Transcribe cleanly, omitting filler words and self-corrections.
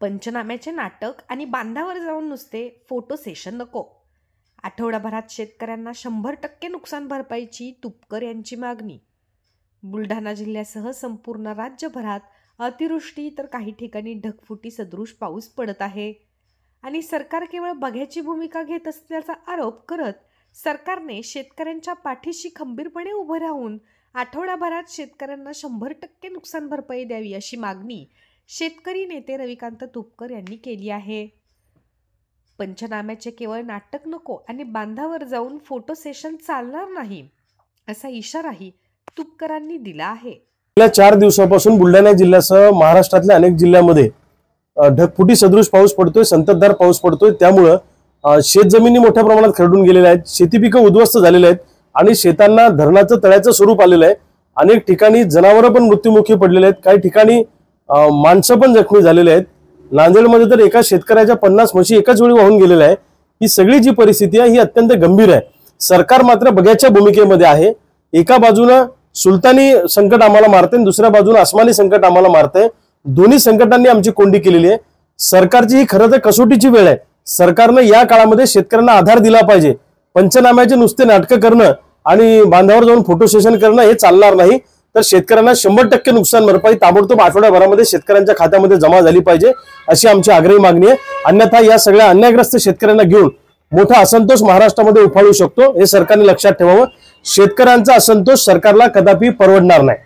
पंचनाम्याचे नाटक आणि बांधावर जाऊन नुसते फोटो सेशन नको. आठवडाभरात शेतकऱ्यांना 100% नुकसान भरपाईची तुपकर यांची मागणी. बुलढाणा जिल्ह्यासह संपूर्ण राज्यभरात अतिवृष्टी तर काही ठिकाणी ढगफुटी सदृश पाऊस पडत आहे आणि सरकार केवळ बघ्याची भूमिका घेत असल्याचा आरोप करत सरकारने शेतकऱ्यांच्या पाठीशी खंबीरपणे उभं राहून आठवडाभरात शेतकऱ्यांना 100% नुकसान भरपाई द्यावी अशी मागणी शेतकरी नेते रविकांत तुपकर यांनी केली आहे. पंचनाम्याचे केवळ नाटक नको आणि बांधावर जाऊन फोटो सेशन चालणार नाही असा इशाराही तुपकरांनी दिला आहे. गेल्या 4 दिवसापासून बुलढाणा जिल्ह्यासह महाराष्ट्रातल्या अनेक जिल्ह्यांमध्ये ढगफुटी सदृश पाऊस पडतोय, संततधार पाऊस पडतोय. त्यामुळे शेतजमिनी मोठ्या प्रमाणात खरडून गेलेल्या आहेत, शेती पिकं उद्ध्वस्त झालेले आहेत आणि शेतांना धरणाचं तळ्याचं स्वरूप आलेलं आहे. अनेक ठिकाणी जनावरं पण मृत्युमुखी पडलेले आहेत, काही ठिकाणी माणसं पण जखमी झालेले आहेत. नांदेडमध्ये तर एका शेतकऱ्याच्या 50 म्हशी एकाच वेळी वाहून गेलेल्या आहे. ही सगळी जी परिस्थिती आहे ही अत्यंत गंभीर आहे. सरकार मात्र बघ्याच्या भूमिकेमध्ये आहे. एका बाजूने सुलतानी संकट आम्हाला मारते, दुसऱ्या बाजूने आसमानी संकट आम्हाला मारते. दोन्ही संकटांनी आमची कोंडी केलेली आहे. सरकारची ही खरं तर कसोटीची वेळ आहे. सरकारने या काळामध्ये शेतकऱ्यांना आधार दिला पाहिजे. पंचनाम्याचे नुसते नाटकं करणं आणि बांधावर जाऊन फोटो सेशन करणं हे चालणार नाही. तर शेतकऱ्यांना 100% नुकसान भरपाई ताबडतोब आठवड्याभरामध्ये शेतकऱ्यांच्या खात्यामध्ये जमा झाली पाहिजे अशी आमची आग्रही मागणी आहे. अन्यथा या सगळ्या अन्यायग्रस्त शेतकऱ्यांना घेऊन मोठा असंतोष महाराष्ट्रामध्ये उफाळू शकतो, हे सरकारने लक्षात ठेवावं. शेतकऱ्यांचा असंतोष सरकारला कदापि परवडणार नाही.